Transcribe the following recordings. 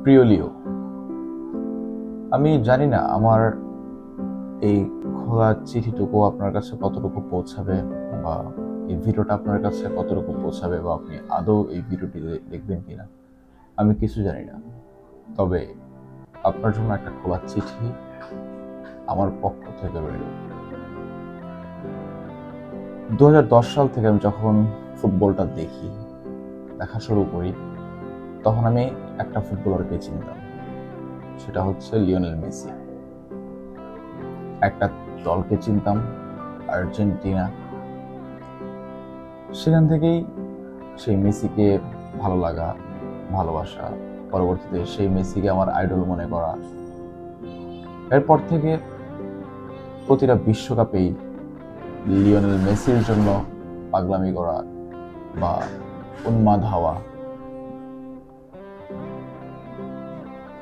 প্রিয় লিও, আমি জানি না আমার এই খোলা চিঠিটুকু আপনার কাছে কতটুকু পৌঁছাবে, বা এই ভিডিওটা আপনার কাছে কতটুকু পৌঁছাবে, বা আপনি আদৌ এই ভিডিওটি দেখবেন কিনা আমি কিছু জানি না। তবে আপনার জন্য একটা খোলা চিঠি আমার পক্ষ থেকে রইল। 2010 সাল থেকে আমি যখন ফুটবলটা দেখা শুরু করি, তখন আমি একটা ফুটবলারকে চিনতাম, সেটা হচ্ছে লিওনেল মেসি। একটা দলকে চিনতাম, আর্জেন্টিনা। সেখান থেকেই সেই মেসিকে ভালো লাগা, ভালোবাসা, পরবর্তীতে সেই মেসিকে আমার আইডল মনে করা। এরপর থেকে প্রতিটা বিশ্বকাপেই লিওনেল মেসির জন্য পাগলামি করা বা উন্মাদ হওয়া।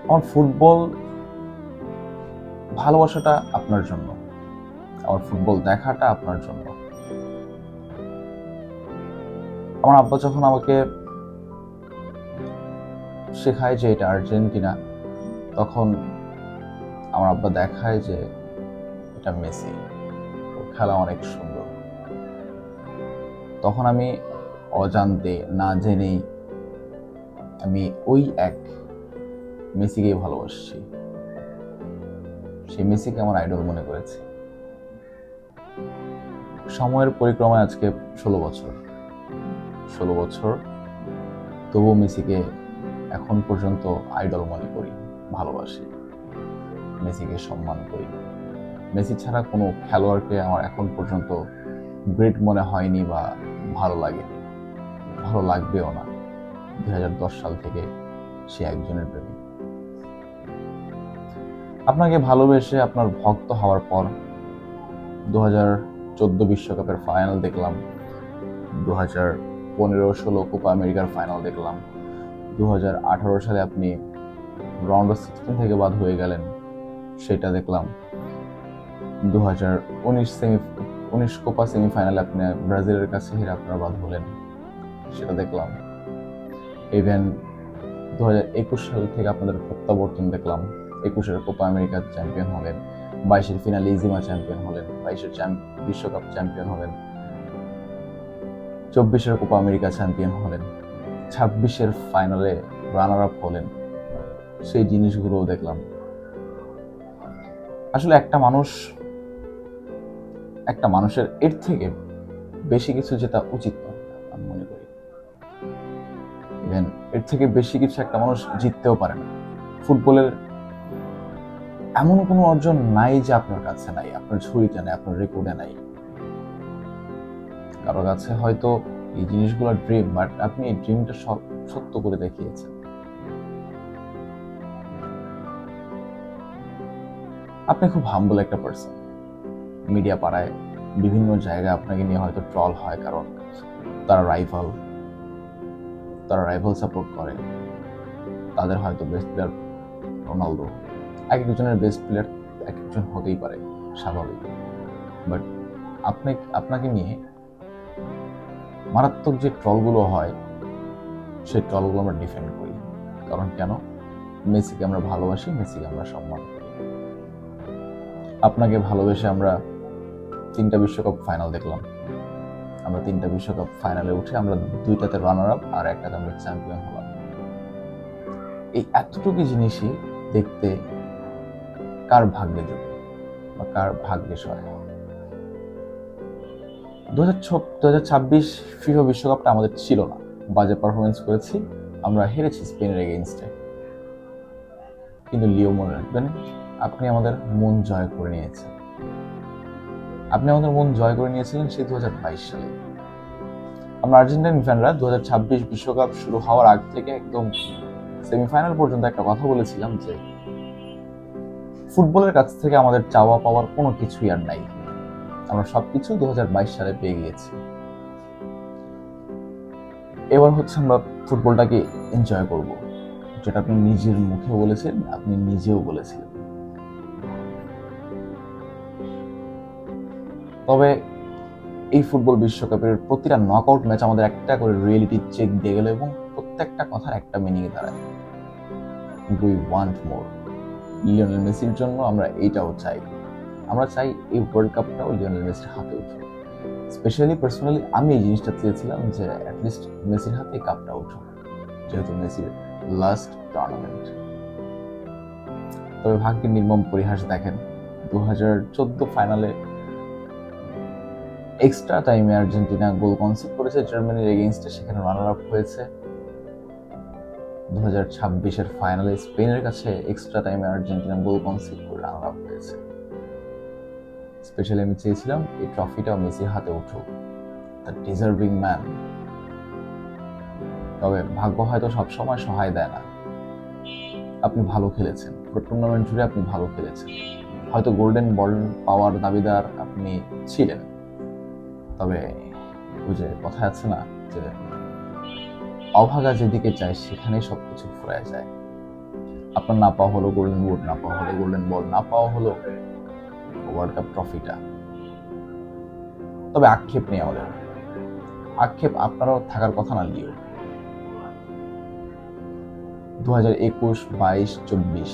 আমার ফুটবল ভালোবাসাটা আপনার জন্য, আমার ফুটবল দেখাটা আপনার জন্য। আমার আব্বা যখন আমাকে শেখায় যে এটা আর্জেন্টিনা, তখন আমার আব্বা দেখায় যে এটা মেসি, ওর খেলা অনেক সুন্দর। তখন আমি অজান্তে, না জেনেই আমি ওই এক মেসিকেই ভালোবাসছি, সেই মেসিকে আমার আইডল মনে করেছি। সময়ের পরিক্রমায় আজকে 16 বছর, 16 বছর, তবুও মেসিকে এখন পর্যন্ত আইডল মনে করি, ভালোবাসি, মেসিকে সম্মান করি। মেসি ছাড়া কোনো খেলোয়াড়কে আমার এখন পর্যন্ত গ্রেট মনে হয়নি বা ভালো লাগেনি, ভালো লাগবেও না। 2010 সাল থেকে সে একজনের প্রেমী। আপনাকে ভালোবেসে আপনার ভক্ত হওয়ার পর 2014 বিশ্বকাপের ফাইনাল দেখলাম, 2015-16 কোপা আমেরিকার ফাইনাল দেখলাম, 2018 সালে আপনি রাউন্ড অফ 16 থেকে বাদ হয়ে গেলেন, সেটা দেখলাম। 2019 কোপা সেমিফাইনালে আপনি ব্রাজিলের কাছে হেরে আপনারা বাদ হলেন, সেটা দেখলাম। ইভেন 2021 সাল থেকে আপনাদের প্রত্যাবর্তন দেখলাম। 21-এর কোপা আমেরিকার চ্যাম্পিয়ন হলেন, 22-এর ফিনালে ইজিমা চ্যাম্পিয়ন হলেন, 22-এর বিশ্বকাপ চ্যাম্পিয়ন হলেন, 24-এর কোপা আমেরিকা চ্যাম্পিয়ন হলেন, 26-এর ফাইনালে রানার আপ হলেন। সেই জিনিসগুলোও দেখলাম। আসলে একটা মানুষের এর থেকে বেশি কিছু জেতা উচিত নয়, আমি মনে করি। ইভেন এর থেকে বেশি কিছু একটা মানুষ জিততেও পারে না। ফুটবলের এমন কোনো অর্জন নাই যে আপনার কাছে নাই, আপনার ঝুড়িতে নাই, আপনার রেকর্ডে নাই। কারো কাছে হয়তো এই জিনিসগুলো ড্রিম, বাট আপনি এই ড্রিমটা সত্য করে দেখিয়েছেন। আপনি খুব হাম্বল একটা পার্সন। মিডিয়া পাড়ায় বিভিন্ন জায়গায় আপনাকে নিয়ে হয়তো ট্রল হয়, কারণ তারা রাইভাল সাপোর্ট করে। তাদের হয়তো বেস্ট প্লেয়ার রোনালদো, এক একজনের বেস্ট প্লেয়ার এক একজন হতেই পারে, স্বাভাবিক। বাট আপনাকে নিয়ে মারাত্মক যে ট্রলগুলো হয়, সেই ট্রলগুলো আমরা ডিফেন্ড করি। কারণ কেন? মেসিকে আমরা ভালোবাসি, মেসিকে আমরা সম্মান করি। আপনাকে ভালোবেসে আমরা 3টা বিশ্বকাপ ফাইনাল দেখলাম। আমরা 3টা বিশ্বকাপ ফাইনালে উঠে আমরা 2টাতে রানার আপ আর 1টাতে আমরা চ্যাম্পিয়ন হলাম। এই এতটুকু জিনিসই দেখতে কার ভাগ্যে যোগ বা কার ভাগ্যে সহায়। 2026 ফিফা বিশ্বকাপটা আমাদের ছিল না, বাজে পারফরমেন্স করেছি, আমরা হেরেছি স্পেনের এগেইনস্টে। কিন্তু লিও, মনে রাখবেন, আপনি আমাদের মন জয় করে নিয়েছেন। আপনি আমাদের মন জয় করে নিয়েছিলেন সেই 2022 সালে। আমরা আর্জেন্টাইন ফ্যানরা 2026 বিশ্বকাপ শুরু হওয়ার আগ থেকে একদম সেমিফাইনাল পর্যন্ত একটা কথা বলেছিলাম যে ফুটবলের কাছ থেকে আমাদের চাওয়া পাওয়ার কোনো কিছুই আর নাই, আমরা সবকিছু 2022 সালে পেয়ে গিয়েছি। এবার হচ্ছে আমরা ফুটবলটাকে এনজয় করব, যেটা আপনি নিজের মুখে বলেছেন, আপনি নিজেও বলেছিলেন। তবে এই ফুটবল বিশ্বকাপের প্রতিটা নকআউট ম্যাচ আমাদের একটা করে রিয়েলিটি চেক দিয়ে গেল, এবং প্রত্যেকটা কথার একটা মিনিং দাঁড়ায়। We want more. লিওনেল মেসির জন্য আমরা এইটাও চাই। আমরা চাই এই ওয়ার্ল্ড কাপটাও লিওনেল মেসির হাতে উঠুক। স্পেশালি পার্সোনালি আমি এই জিনিসটা চেয়েছিলাম যে অ্যাটলিস্ট মেসির হাতে কাপটা উঠুক, যেহেতু মেসির লাস্ট টুর্নামেন্ট। তবে ভাগ্যের নির্মম পরিহাস দেখেন, 2014 ফাইনালে এক্সট্রা টাইমে আর্জেন্টিনা গোল কনসিড করেছে জার্মানির এগেইনস্টে, সেখানে রানার আপ হয়েছে। 2026-এর ফাইনালে স্পেনের কাছে এক্সট্রা টাইমে আর্জেন্টিনা গোল কনসিড করে রানার আপ হয়েছে। স্পেশালি আমি চেয়েছিলাম এই ট্রফিটাও মেসির হাতে উঠুক, দ্য ডিজার্ভিং ম্যান। তবে ভাগ্য হয়তো সবসময় সহায় দেয় না। আপনি ভালো খেলেছেন, পুরো টুর্নামেন্ট জুড়ে আপনি ভালো খেলেছেন, হয়তো গোল্ডেন বল পাওয়ার দাবিদার আপনি ছিলেন। তবে ওই যে কথা আছে না, যে অভাগা যেদিকে চায় সেখানেই সবকিছু ফুরায় যায়। আপনার না পাওয়া হলো গোল্ডেন বুট, না পাওয়া হলো গোল্ডেন বল, না পাওয়া হলো ওয়ার্ল্ড কাপ ট্রফিটা। তবে আক্ষেপ নেই আমাদের, আক্ষেপ আপনারও থাকার কথা না। লিও 2021, 22, 24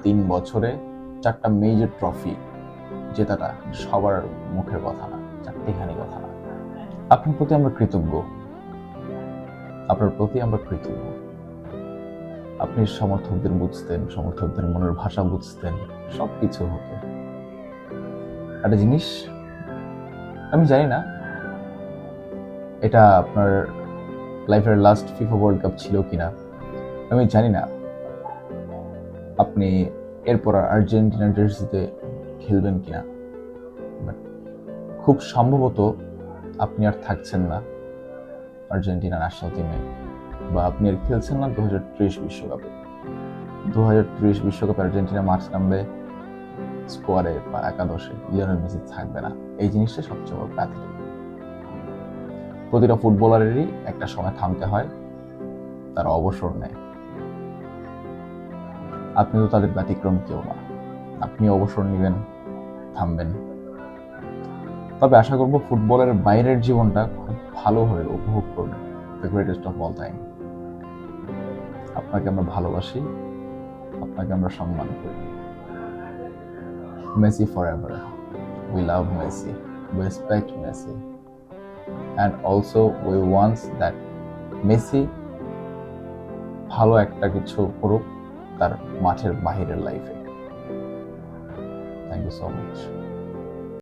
3 বছরে 4টা মেজর ট্রফি জেতাটা সবার মুখের কথা না, চারটিখানি কথা না। আপনার প্রতি আমরা কৃতজ্ঞ, আপনার প্রতি আমরা কৃতজ্ঞ। আপনি সমর্থকদের বুঝতেন, সমর্থকদের মনের ভাষা বুঝতেন, সবকিছু হতো। একটা জিনিস আমি জানি না এটা আপনার লাইফের লাস্ট ফিফা ওয়ার্ল্ড কাপ ছিল কিনা, আমি জানি না আপনি এরপর আর্জেন্টিনার জার্সিতে খেলবেন কিনা, বাট খুব সম্ভবত আপনি আর থাকছেন না আর্জেন্টিনা ন্যাশনাল টিমে, বা আপনি আর খেলছেন না 2030 বিশ্বকাপে। 2030 বিশ্বকাপে আর্জেন্টিনা মাঠ নামবে স্কোয়াডে বা একাদশে, লিওনেল মেসি থাকবে না। এই জিনিসটা সবচেয়ে বড় প্যাথেটিক। প্রতিটা ফুটবলারেরই একটা সময় থামতে হয়, তারা অবসর নেয়। আপনি তো তাদের ব্যতিক্রম কেউ না, আপনি অবসর নেবেন, থামবেন। তবে আশা করব ফুটবলের বাইরের জীবনটা খুব ভালোভাবে উপভোগ করবেন, the greatest of all time. আপনাকে আমরা ভালোবাসি, আপনাকে আমরা সম্মান করি। Messi forever. We love Messi. We respect Messi. And also we want that Messi ভালো একটা কিছু করুক তার মাঠের বাহিরের লাইফে। Thank you so much.